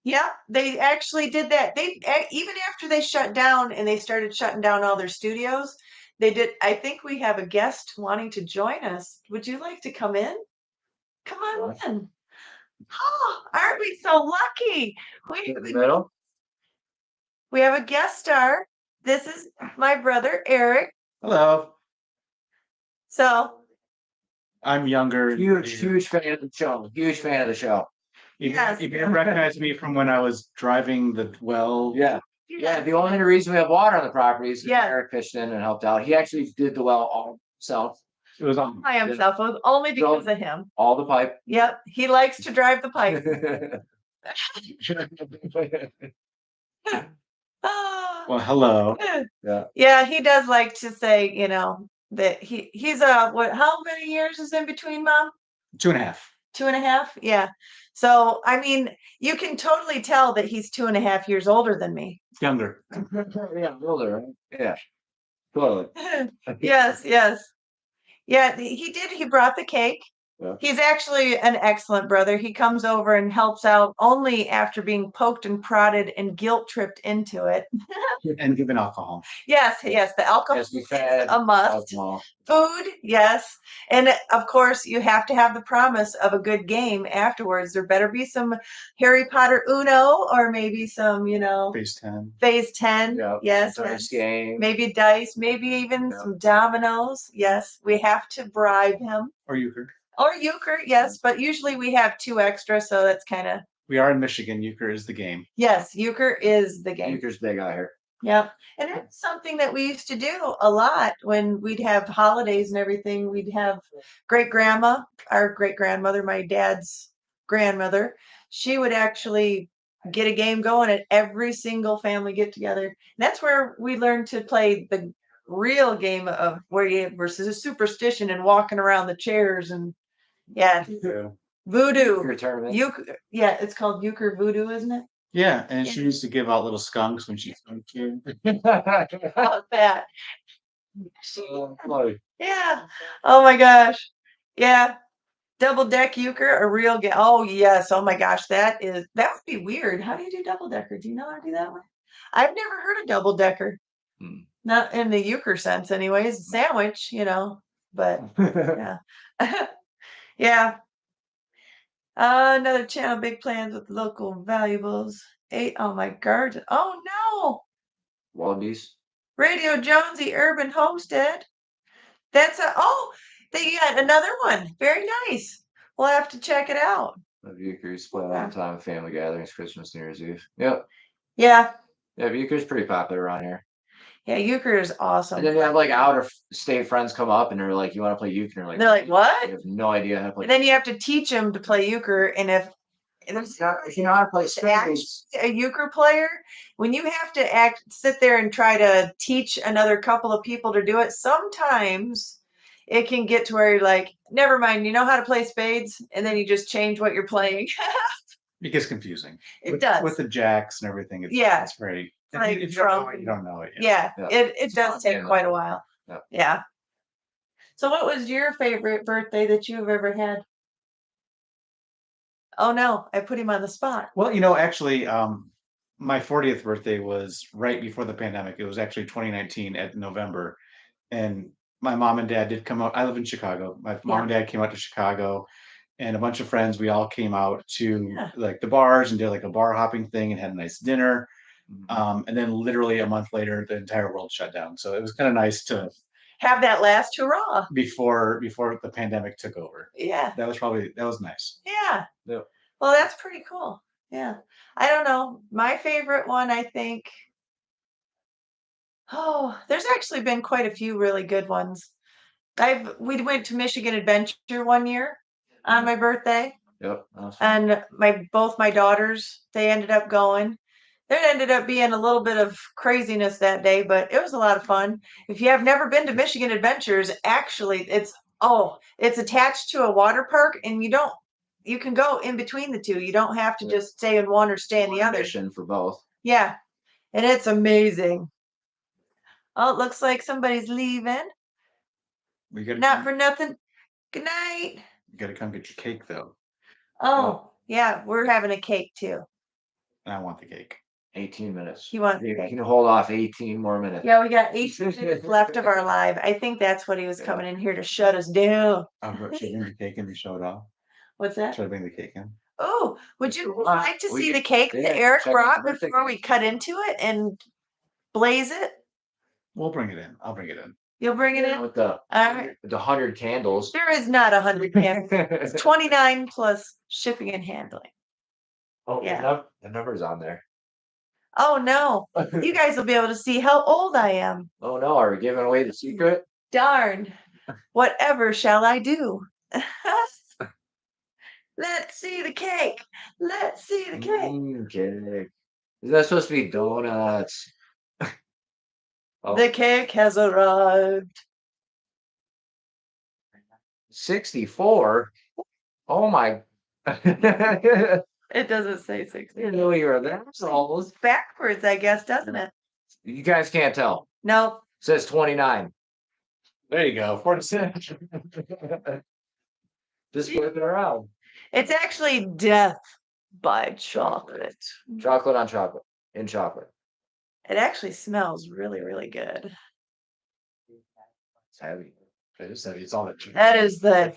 Yeah, they actually did that. They even after they shut down and they started shutting down all their studios, they did. I think we have a guest wanting to join us. Would you like to come in? Come on in. Oh, aren't we so lucky? We have a guest star. This is my brother, Eric. Hello. So I'm younger. Huge fan of the show. Huge fan of the show. You recognize me from when I was driving the well. Yeah. Yeah. The only reason we have water on the property is Eric pitched in and helped out. He actually did the well all himself. It was by himself. It was only because of him. All the pipe. Yep. He likes to drive the pipe. Well, hello. Yeah, he does like to say, that he's how many years is in between, Mom? 2.5. 2.5? Yeah. So I mean, you can totally tell that he's 2.5 years older than me. Younger. Yeah, older. Yeah. Totally. Yes. Yeah, he brought the cake. Yeah. He's actually an excellent brother. He comes over and helps out only after being poked and prodded and guilt tripped into it. And given alcohol. Yes, the alcohol is a must. Alcohol. Food, yes. And of course, you have to have the promise of a good game afterwards. There better be some Harry Potter Uno or maybe some, Phase 10. Phase 10. Yep. Yes. Dice game. Maybe dice, maybe even some dominoes. Yes, we have to bribe him. Or euchre. Or euchre, yes, but usually we have 2 extra, so that's kind of. We are in Michigan. Euchre is the game. Yes, euchre is the game. Euchre's big out here. Yep, and it's something that we used to do a lot when we'd have holidays and everything. We'd have our great grandmother, my dad's grandmother. She would actually get a game going at every single family get together. And that's where we learned to play the real game of where you versus superstition and walking around the chairs and yeah, voodoo. Your tournament. Yeah, it's called euchre voodoo, isn't it? Yeah, and she used to give out little skunks when she was a kid. About that. Like, Yeah. Oh my gosh. Yeah. Double deck euchre, a real game. Oh yes. Oh my gosh, that would be weird. How do you do double decker? Do you know how to do that one? I've never heard of double decker. Not in the euchre sense, anyways. Sandwich, but yeah. Yeah. Another channel, big plans with local valuables. Oh my garden. Oh no. Wallabies. Radio Jonesy Urban Homestead. That's they got another one. Very nice. We'll have to check it out. Euchre's play all the time at family gatherings, Christmas, New Year's Eve. Yep. Yeah. Yeah, Euchre's pretty popular around here. Yeah, euchre is awesome. And then you have like out of state friends come up and they're like, "You want to play euchre?" And they're like, "What?" You have no idea how to play. And then you have to teach them to play euchre, and if you know how to play spades, a euchre player, when you have to sit there and try to teach another couple of people to do it, sometimes it can get to where you're like, never mind, you know how to play spades, and then you just change what you're playing. It gets confusing. It does. With the jacks and everything. It's very. like If you don't know it. Yeah, it does take quite a while. Yeah. So what was your favorite birthday that you've ever had? Oh no, I put him on the spot. Well, actually, my 40th birthday was right before the pandemic. It was actually 2019 at November. And my mom and dad did come out. I live in Chicago. My mom and dad came out to Chicago, and a bunch of friends, we all came out to like the bars and did like a bar hopping thing and had a nice dinner. And then literally a month later, the entire world shut down. So it was kind of nice to have that last hurrah before the pandemic took over. Yeah. That was nice. Yeah. Yep. Well, that's pretty cool. Yeah. I don't know. My favorite one, I think. Oh, there's actually been quite a few really good ones. We went to Michigan Adventure one year on my birthday. Yep. Awesome. And both my daughters, they ended up going. There ended up being a little bit of craziness that day, but it was a lot of fun. If you have never been to Michigan Adventures, actually it's attached to a water park, and you can go in between the two. You don't have to just stay in one or stay in the other. Mission for both. Yeah. And it's amazing. Oh, it looks like somebody's leaving. Not for nothing. Good night. You gotta come get your cake though. Oh, yeah, we're having a cake too. And I want the cake. 18 minutes. You want You can hold off 18 more minutes. Yeah, we got 18 minutes left of our live. I think that's what he was coming in here to shut us down. Should I bring the cake in to show it off? What's that? Should I bring the cake in? Oh, would you like to see the cake that Eric brought before we cut into it and blaze it? We'll bring it in. I'll bring it in. You'll bring it in? With the 100 candles. There is not 100 candles. It's 29 plus shipping and handling. Oh, yeah. The number's on there. Oh no. You guys will be able to see how old I am. Oh no, are we giving away the secret? Darn. Whatever shall I do? Let's see the cake. Let's see the cake. Cake. Is that supposed to be donuts? The cake has arrived. 64? Oh my. It doesn't say 60. I didn't know you were there. It's almost backwards, I guess, doesn't it? You guys can't tell. No. It says 29. There you go. 46. Just flip it around. It's actually death by chocolate. Chocolate on chocolate. In chocolate. It actually smells really, really good. It's heavy. It is heavy. It's all that. That is the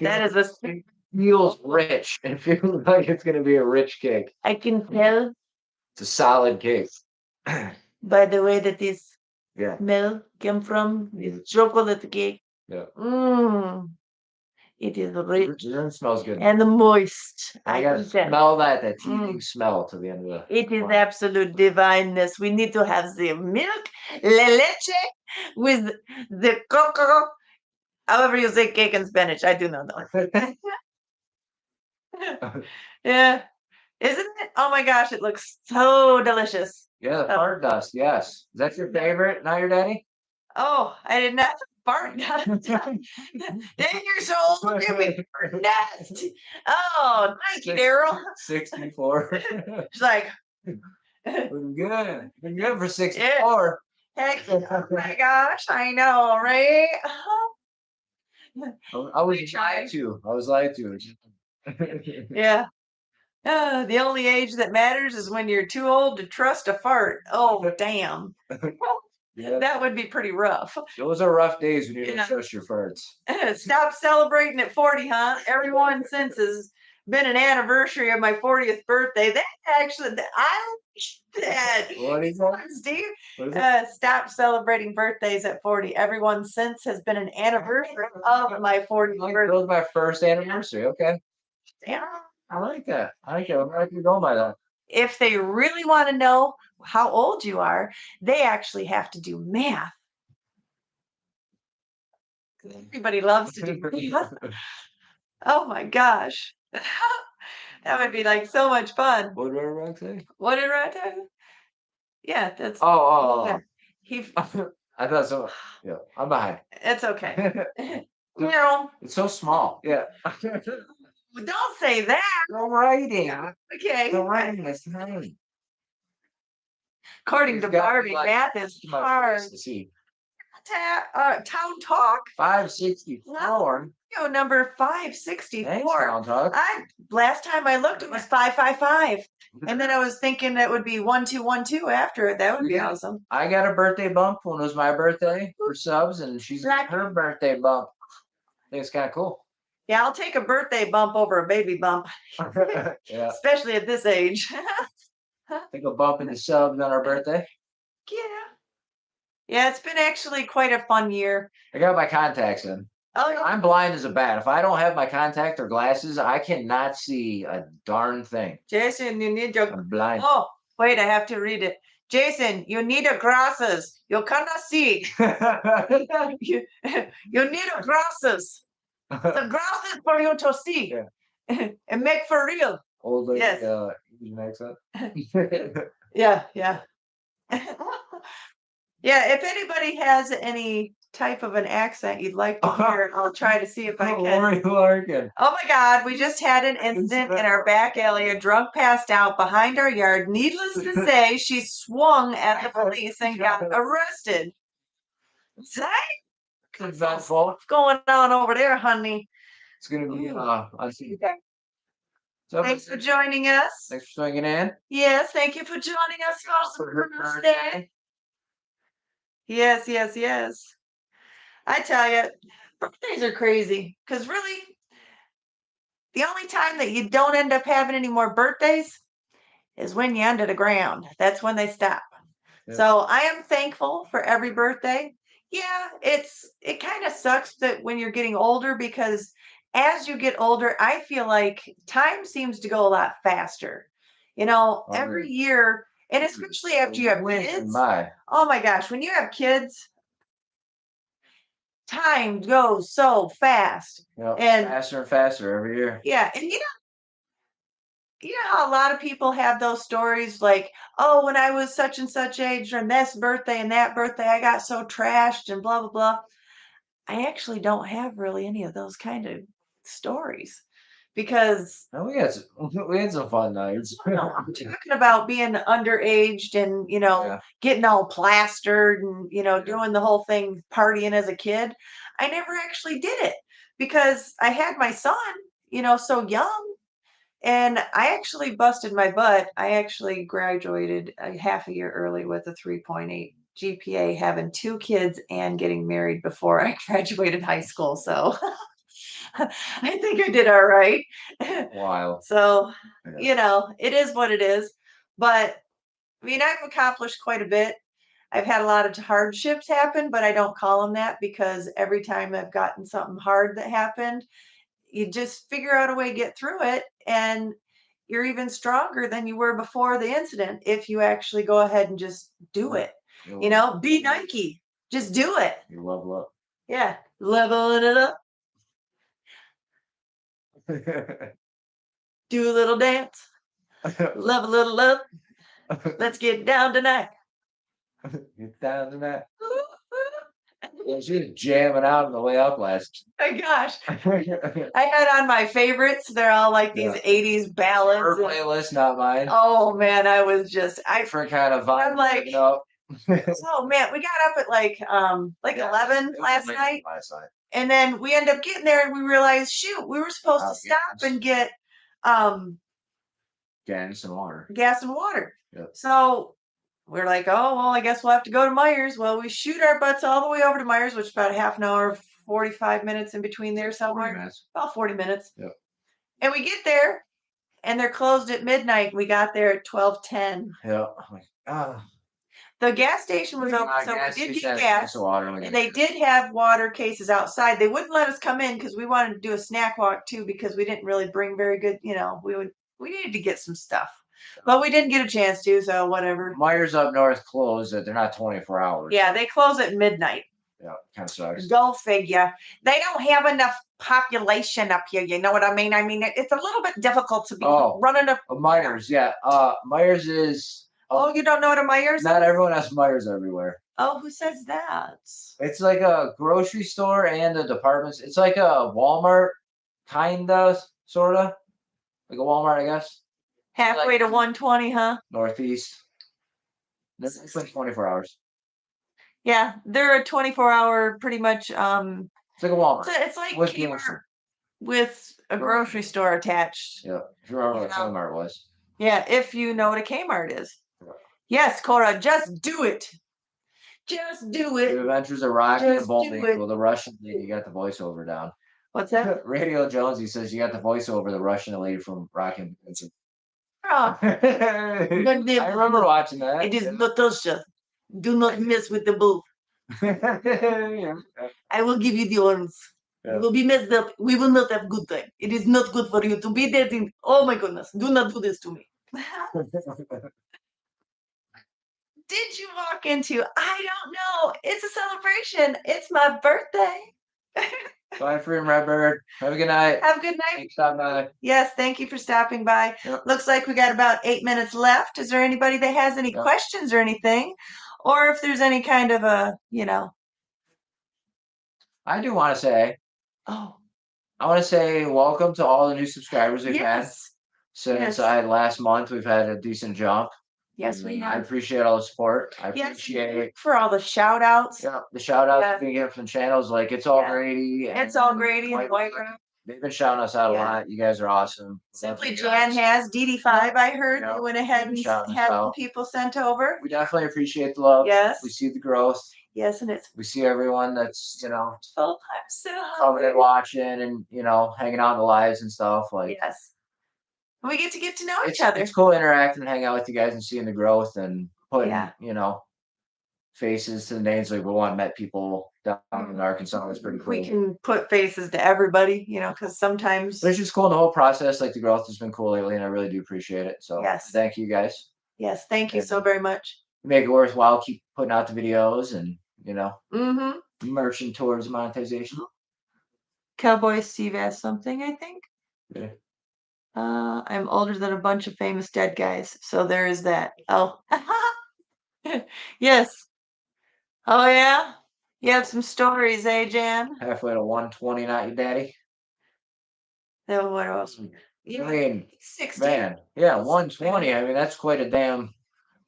It feels rich. It feels like it's gonna be a rich cake. I can tell. It's a solid cake. By the way that this Yeah. milk came from, this chocolate cake. Yeah. It is rich. It smells good. And moist. I gotta smell that teething smell to the end of the. It is absolute divineness. We need to have the milk, la leche, with the cocoa. However you say cake in Spanish, I do not know. Yeah. Isn't it? Oh my gosh, it looks so delicious. Yeah, the fart dust. Yes. Is that your favorite? Not your daddy? Oh, I did not fart. 10 years old, did we fart nest? Oh, thank you, Daryl. 64. She's like, Been good. Been good for yeah. 64. Heck, oh my gosh, I know, right? I was lied to. I was lied to. Yeah. The only age that matters is when you're too old to trust a fart. Oh, damn. Yeah, That would be pretty rough. those are rough days when you Yeah. don't trust your farts. Stop celebrating at 40, huh? Everyone since has been an anniversary of my 40th birthday. That actually, I that. What is that? Steve, What is it? stop celebrating birthdays at 40. Everyone since has been an anniversary of my 40th That birthday. was my first anniversary. Okay. Yeah. I like that. I like that. I'm actually going by that. If they really want to know how old you are, they actually have to do math. Everybody loves to do math. Oh my gosh. That would be like so much fun. What did Rock say? What did I tell you? Yeah, that's Oh, yeah. He I thought so. Yeah, I'm behind. it's okay. No, It's so small. Yeah. don't say that. The writing. Okay. The writing is tiny. According It's to gotta be Barbie, like math is my hard. face to see. Town talk. 564. Number Thanks, 564. Town Talk. Last time I looked, it was 555. And then I was thinking that would be 1212 after it. That would be Yeah. awesome. I got a birthday bump when it was my birthday for subs, and she's got her birthday bump. I think it's kind of cool. Yeah, I'll take a birthday bump over a baby bump, Yeah. especially at this age. Take a bump in the subs on our birthday. Yeah. Yeah, it's been actually quite a fun year. I got my contacts in. Oh, yeah. I'm blind as a bat. If I don't have my contact or glasses, I cannot see a darn thing. Jason, you need your. I'm blind. Oh, wait, I have to read it. Jason, you need a glasses. You cannot see. you, you need a glasses. The glasses for you to see. Yeah. And make for real. Old lady, Yes. Asian accent. Yeah, yeah. Yeah, if anybody has any type of an accent you'd like to hear, I'll try to see if I can. Lori Larkin. Oh my God, we just had an incident in our back alley. A drunk passed out behind our yard. Needless to say, she swung at the police and got arrested. Say, Eventful. what's going on over there, honey? It's gonna be Ooh. on see. So, Thanks for joining us. thanks for swinging in. Yes, thank you for joining us for her birthday. Yes, yes, yes. I tell you, birthdays are crazy because really, the only time that you don't end up having any more birthdays is when you're under the ground. That's when they stop. Yeah. So I am thankful for every birthday. Yeah, it kind of sucks that when you're getting older because as you get older, I feel like time seems to go a lot faster. Every year, and especially after you have kids. Oh my gosh, when you have kids, time goes so fast. Yep, And faster and faster every year. yeah, and you know how a lot of people have those stories like, oh, when I was such and such age and this birthday and that birthday, I got so trashed and blah, blah, blah. I actually don't have really any of those kind of stories because No, we had some fun nights. I'm talking about being underaged and, Yeah. getting all plastered and, doing the whole thing, partying as a kid. I never actually did it because I had my son, so young. And I actually busted my butt. I actually graduated a half a year early with a 3.8 GPA, having two kids and getting married before I graduated high school. So I think I did all right. Wow. So, Yeah. it is what it is. But I mean, I've accomplished quite a bit. I've had a lot of hardships happen, but I don't call them that because every time I've gotten something hard that happened, you just figure out a way to get through it and you're even stronger than you were before the incident if you actually go ahead and just do it. Be Nike. Just do it. You level up. Yeah. Leveling it up. Do a little dance. Love a little love. Let's get down tonight. Get down tonight. She was jamming out on the way up last. My gosh. I had on my favorites. They're all like these 80s ballads. Her playlist, not mine. Oh man, I was just different kind of vibe. I'm like, no. Oh man, we got up at like 11 last night. And then we end up getting there and we realized, shoot, we were supposed to stop and get gas and water. Yep. So we're like, oh well, I guess we'll have to go to Myers. Well, we shoot our butts all the way over to Myers, which is about a half an hour, 45 minutes in between there somewhere. About 40 minutes. Yep. And we get there and they're closed at midnight. We got there at 12:10. Yeah. I'm like, The gas station was open, so we did get gas. And they did have water cases outside. They wouldn't let us come in because we wanted to do a snack walk too, because we didn't really bring very good, we needed to get some stuff. But we didn't get a chance to, so whatever. Myers up north closed it. They're not 24 hours. Yeah, they close at midnight. Yeah, kind of sucks. Go figure. They don't have enough population up here. You know what I mean? I mean, it's a little bit difficult to be running up. Myers, yeah. Myers is. Oh, you don't know what a Myers is? Not everyone has Myers everywhere. Oh, who says that? It's like a grocery store and a department. It's like a Walmart, kinda, sorta. Like a Walmart, I guess. Halfway to 120, huh? Northeast. It's like 24 hours. Yeah, they're a 24-hour pretty much. It's like a Walmart. It's like Kmart with a grocery store attached. Yeah, if you remember what Kmart was. Yeah, if you know what a Kmart is. Yeah. Yes, Cora, just do it. Just do it. The Adventures of Rocky and Bullwinkle. Well, the Russian lady, you got the voiceover down. What's that? Radio Jonesy says you got the voiceover, the Russian lady from Rocky and Bullwinkle. Oh. I remember watching that. It is Natasha. Do not mess with the booth. Yeah. I will give you the arms. Yeah. You will be messed up. We will not have good time. It is not good for you to be there. Oh my goodness. Do not do this to me. Did you walk into? I don't know. It's a celebration. It's my birthday. Bye, Freedom Redbird. Have a good night. Have a good night. Thanks for stopping by. Yes, thank you for stopping by. Yep. Looks like we got about 8 minutes left. Is there anybody that has any questions or anything? Or if there's any kind of a, I do want to say. Oh. I want to say welcome to all the new subscribers we've had. Since last month, we've had a decent jump. Yes, we have. I appreciate all the support. I appreciate for all the shout outs. Yeah, the shout outs we get from channels like It's All Grady. It's All Grady and Whitebrow. They've been shouting us out a lot. You guys are awesome. Simply Jan has DD5. I heard they went ahead and had people sent over. We definitely appreciate the love. Yes. We see the growth. Yes, and we see everyone that's I'm so coming and watching and hanging out in the lives and stuff like. Yes. We get to know each other. It's cool interacting and hanging out with you guys and seeing the growth and putting faces to the names. Like we want met people down in Arkansas. It's pretty cool. We can put faces to everybody, because sometimes. But it's just cool in the whole process. Like the growth has been cool lately, and I really do appreciate it. So thank you guys. Yes, thank you so very much. Make it worthwhile. Keep putting out the videos and merching towards monetization. Cowboy Steve asked something, I think. Yeah. I'm older than a bunch of famous dead guys, so there is that. Oh, yes. Oh yeah, you have some stories, eh, Jan? Halfway to 120, not your daddy. Then what else? I mean, 60. Man, yeah, 120. I mean, that's quite a damn.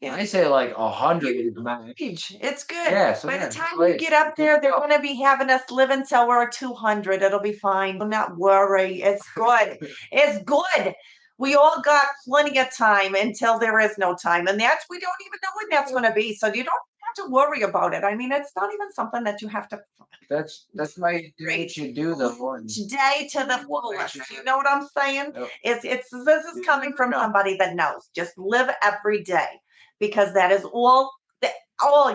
Yeah. I say like 100 is max. It's good. Yeah, so by the time we get up there, they're going to be having us live until we're 200. It'll be fine. Do not worry. It's good. It's good. We all got plenty of time until there is no time. And we don't even know when that's going to be. So you don't have to worry about it. I mean, it's not even something that you have to. That's my what you do though. Each day to the fullest. You know what I'm saying? Yep. This is coming from somebody that knows. Just live every day. Because that is all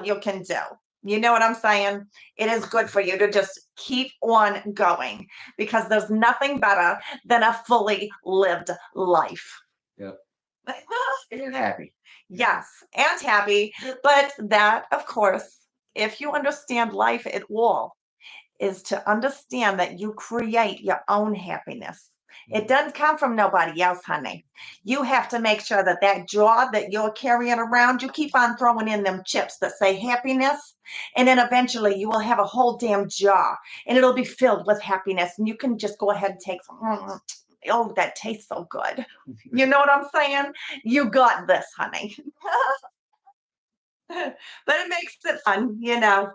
you can do. You know what I'm saying? It is good for you to just keep on going because there's nothing better than a fully lived life. Yep. And happy. Yes, and happy. But that, of course, if you understand life at all, is to understand that you create your own happiness. It doesn't come from nobody else, honey. You have to make sure that that jar that you're carrying around, you keep on throwing in them chips that say happiness. And then eventually you will have a whole damn jar and it'll be filled with happiness. And you can just go ahead and take some. Oh, that tastes so good. You know what I'm saying? You got this, honey. But it makes it fun, you know.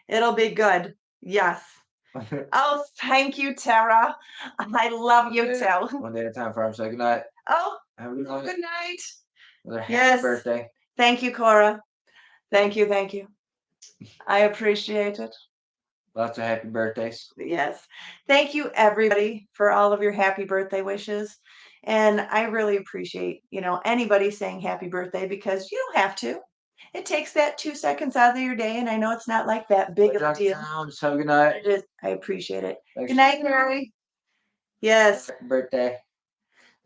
It'll be good. Yes. Oh, thank you, Tara. I love you too. One day at a time, Farm. So good night. Oh, Have a good night. good night. Another happy Yes. birthday. Thank you, Cora. Thank you. Thank you. I appreciate it. Lots of happy birthdays. Yes. Thank you, everybody, for all of your happy birthday wishes. And I really appreciate, you know, anybody saying happy birthday because you don't have to. It takes that 2 seconds out of your day, and I know it's not like that big of a deal. Just have a good night. It is. I appreciate it. Thanks. Good night, Mary. Yes. Happy birthday.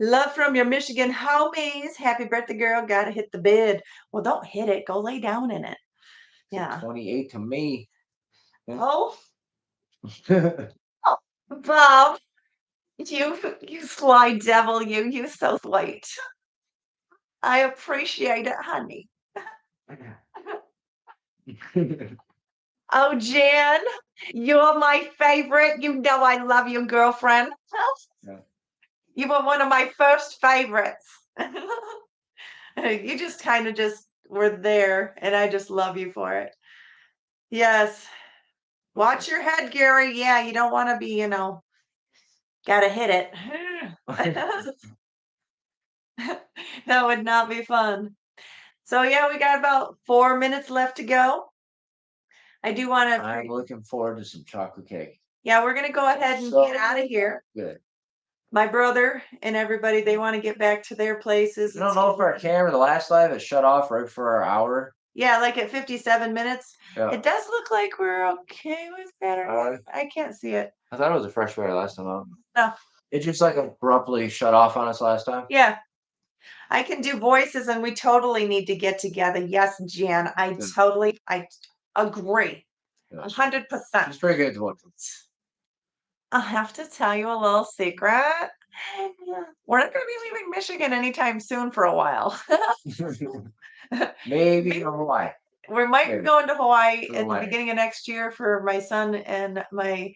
Love from your Michigan homies. Happy birthday, girl. Gotta hit the bed. Well, don't hit it. Go lay down in it. Yeah. 28 to me. Oh, Bob. You sly devil, you so sweet. I appreciate it, honey. Oh, Jan, you're my favorite. You know I love you, girlfriend. Yeah. You were one of my first favorites. You just kind of just were there, and I just love you for it. Yes. Watch your head, Gary. Yeah, you don't want to be, you know, gotta hit it. That would not be fun. So yeah, we got about 4 minutes left to go. I do want to. I'm looking forward to some chocolate cake. Yeah, we're gonna go ahead and get out of here. Good. My brother and everybody, they want to get back to their places. I don't know if our camera, the last live, it shut off right for our hour. Yeah, like at 57 minutes. Yeah. It does look like we're okay with that. I can't see it. I thought it was a fresh fire last time. No. It just like abruptly shut off on us last time. Yeah. I can do voices and we totally need to get together. Yes, Jan, I agree. Yeah. 100%. She's pretty good at voices. I'll have to tell you a little secret. We're not going to be leaving Michigan anytime soon for a while. Maybe Hawaii. We might be going to Hawaii To in the Hawaii. beginning of next year for my son and my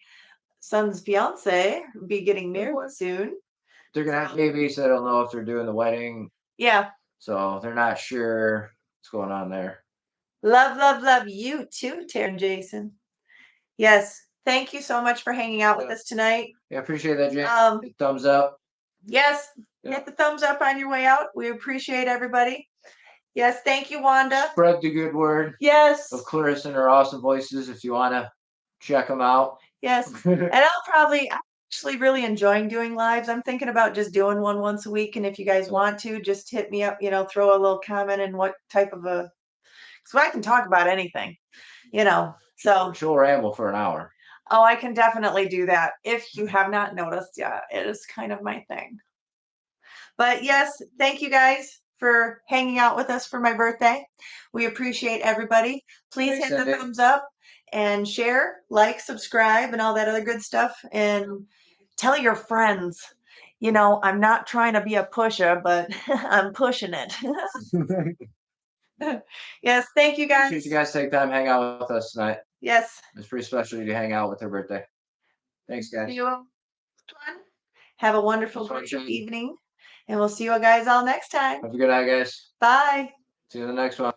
son's fiance be getting married soon. They're gonna have babies. They don't know if they're doing the wedding, Yeah. so they're not sure what's going on there. Love, love, love you too, Taryn Jason. Yes. Thank you so much for hanging out with us tonight. Yeah, appreciate that, Jane. Thumbs up. Yes. Hit the thumbs up on your way out. We appreciate everybody. Yes. Thank you, Wanda. Spread the good word. Yes. Of Clarissa and her awesome voices if you want to check them out. Yes. And I'm actually really enjoying doing lives. I'm thinking about just doing one once a week. And if you guys want to, just hit me up, you know, throw a little comment and what type of so I can talk about anything, you know. So she'll ramble for an hour. Oh, I can definitely do that. If you have not noticed yet, it is kind of my thing. But yes, thank you guys for hanging out with us for my birthday. We appreciate everybody. Please hit the thumbs up and share, like, subscribe, and all that other good stuff. And tell your friends. You know, I'm not trying to be a pusher, but I'm pushing it. Yes, thank you guys. Appreciate you guys take time to hang out with us tonight. Yes. It's pretty special to hang out with her birthday. Thanks, guys. See you all. Have a wonderful evening. And we'll see you guys all next time. Have a good night, guys. Bye. See you in the next one.